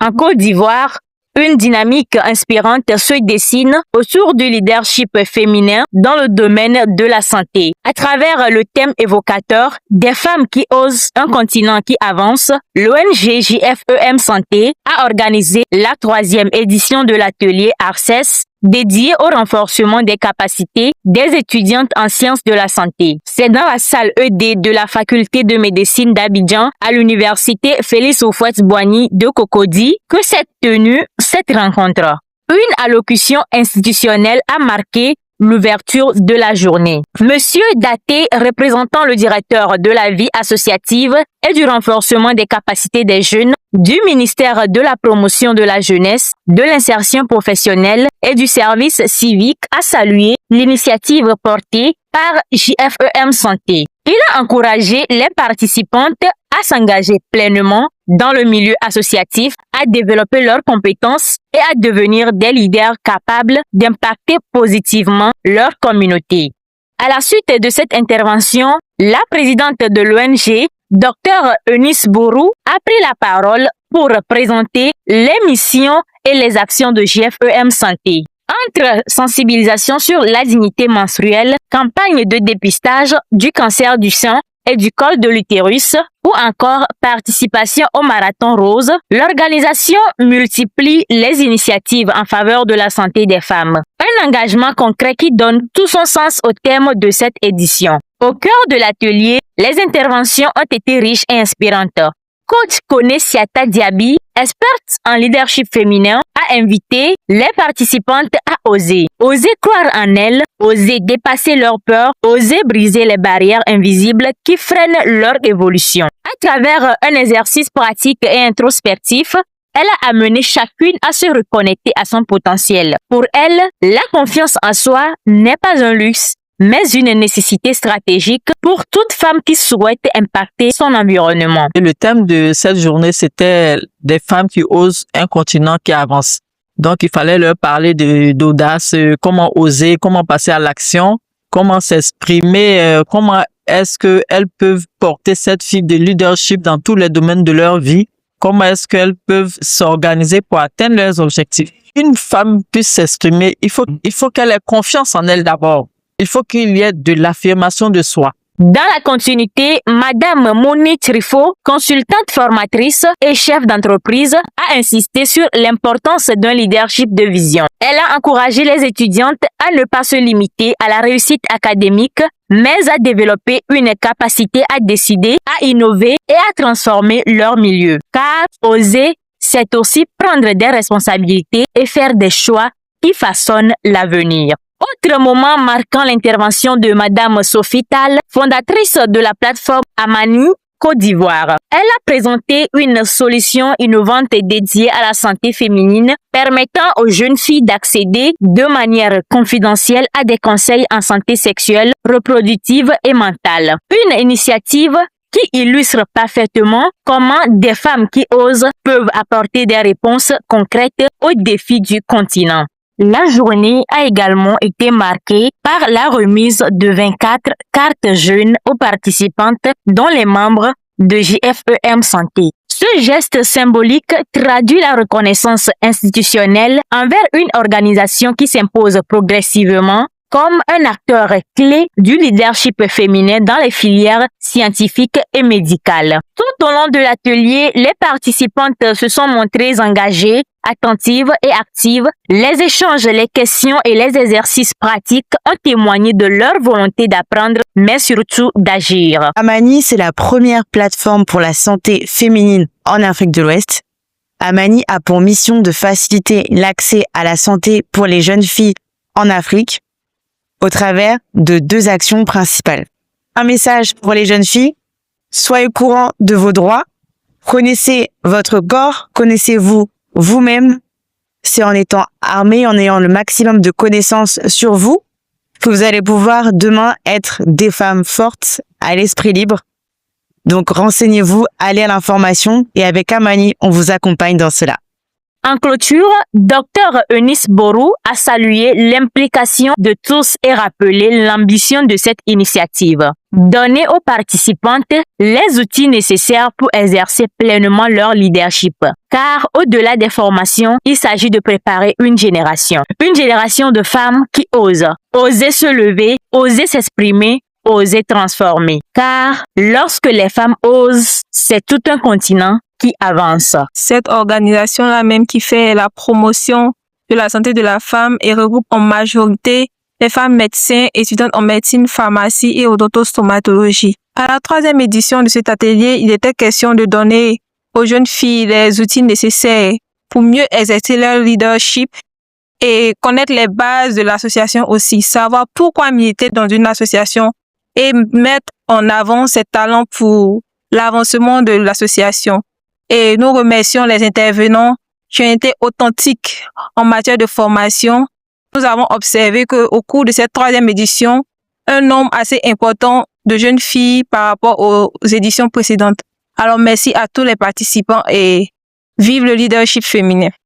En Côte d'Ivoire, une dynamique inspirante se dessine autour du leadership féminin dans le domaine de la santé. À travers le thème évocateur des femmes qui osent, un continent qui avance, l'ONG JFEM Santé a organisé la 3e édition de l'atelier ARCES dédié au renforcement des capacités des étudiantes en sciences de la santé. C'est dans la salle ED de la faculté de médecine d'Abidjan à l'université Félix Houphouët-Boigny de Cocody que s'est tenue cette rencontre. Une allocution institutionnelle a marqué l'ouverture de la journée. Monsieur Daté, représentant le directeur de la vie associative et du renforcement des capacités des jeunes du ministère de la promotion de la jeunesse, de l'insertion professionnelle et du service civique, a salué l'initiative portée par JFEM Santé. Il a encouragé les participantes à s'engager pleinement dans le milieu associatif, à développer leurs compétences et à devenir des leaders capables d'impacter positivement leur communauté. À la suite de cette intervention, la présidente de l'ONG, Dr Eunice Bourou, a pris la parole pour présenter les missions et les actions de JFEM Santé. Entre sensibilisation sur la dignité menstruelle, campagne de dépistage du cancer du sein et du col de l'utérus ou encore participation au marathon rose, l'organisation multiplie les initiatives en faveur de la santé des femmes. Un engagement concret qui donne tout son sens au thème de cette édition. Au cœur de l'atelier, les interventions ont été riches et inspirantes. Coach Konesiata Diaby, experte en leadership féminin, a invité les participantes à oser. Oser croire en elles, oser dépasser leurs peurs, oser briser les barrières invisibles qui freinent leur évolution. À travers un exercice pratique et introspectif, elle a amené chacune à se reconnecter à son potentiel. Pour elle, la confiance en soi n'est pas un luxe, mais une nécessité stratégique pour toute femme qui souhaite impacter son environnement. Et le thème de cette journée, c'était des femmes qui osent, un continent qui avance. Donc, il fallait leur parler d'audace, comment oser, comment passer à l'action, comment s'exprimer, comment est-ce qu'elles peuvent porter cette fibre de leadership dans tous les domaines de leur vie, comment est-ce qu'elles peuvent s'organiser pour atteindre leurs objectifs. Une femme puisse s'exprimer, il faut qu'elle ait confiance en elle d'abord. Il faut qu'il y ait de l'affirmation de soi. Dans la continuité, Madame Moni Trifo, consultante formatrice et chef d'entreprise, a insisté sur l'importance d'un leadership de vision. Elle a encouragé les étudiantes à ne pas se limiter à la réussite académique, mais à développer une capacité à décider, à innover et à transformer leur milieu. Car oser, c'est aussi prendre des responsabilités et faire des choix qui façonnent l'avenir. Autre moment marquant l'intervention de Madame Sophie Tal, fondatrice de la plateforme Amani Côte d'Ivoire. Elle a présenté une solution innovante dédiée à la santé féminine, permettant aux jeunes filles d'accéder de manière confidentielle à des conseils en santé sexuelle, reproductive et mentale. Une initiative qui illustre parfaitement comment des femmes qui osent peuvent apporter des réponses concrètes aux défis du continent. La journée a également été marquée par la remise de 24 cartes jeunes aux participantes, dont les membres de JFEM Santé. Ce geste symbolique traduit la reconnaissance institutionnelle envers une organisation qui s'impose progressivement comme un acteur clé du leadership féminin dans les filières scientifiques et médicales. Tout au long de l'atelier, les participantes se sont montrées engagées, attentives et actives. Les échanges, les questions et les exercices pratiques ont témoigné de leur volonté d'apprendre, mais surtout d'agir. Amani, c'est la première plateforme pour la santé féminine en Afrique de l'Ouest. Amani a pour mission de faciliter l'accès à la santé pour les jeunes filles en Afrique au travers de 2 actions principales. Un message pour les jeunes filles: soyez au courant de vos droits, connaissez votre corps, connaissez-vous vous-même. C'est en étant armé, en ayant le maximum de connaissances sur vous, que vous allez pouvoir demain être des femmes fortes, à l'esprit libre. Donc renseignez-vous, allez à l'information et avec Amani, on vous accompagne dans cela. En clôture, Dr Eunice Borou a salué l'implication de tous et rappelé l'ambition de cette initiative. Donner aux participantes les outils nécessaires pour exercer pleinement leur leadership. Car au-delà des formations, il s'agit de préparer une génération de femmes qui osent. Oser se lever, oser s'exprimer, oser transformer. Car lorsque les femmes osent, c'est tout un continent qui avance. Cette organisation-là même qui fait la promotion de la santé de la femme et regroupe en majorité les femmes médecins, étudiantes en médecine, pharmacie et odontostomatologie. À la 3e édition de cet atelier, il était question de donner aux jeunes filles les outils nécessaires pour mieux exercer leur leadership et connaître les bases de l'association aussi, savoir pourquoi militer dans une association et mettre en avant ses talents pour l'avancement de l'association. Et nous remercions les intervenants qui ont été authentiques en matière de formation. Nous avons observé qu'au cours de cette 3e édition, un nombre assez important de jeunes filles par rapport aux éditions précédentes. Alors merci à tous les participants et vive le leadership féminin.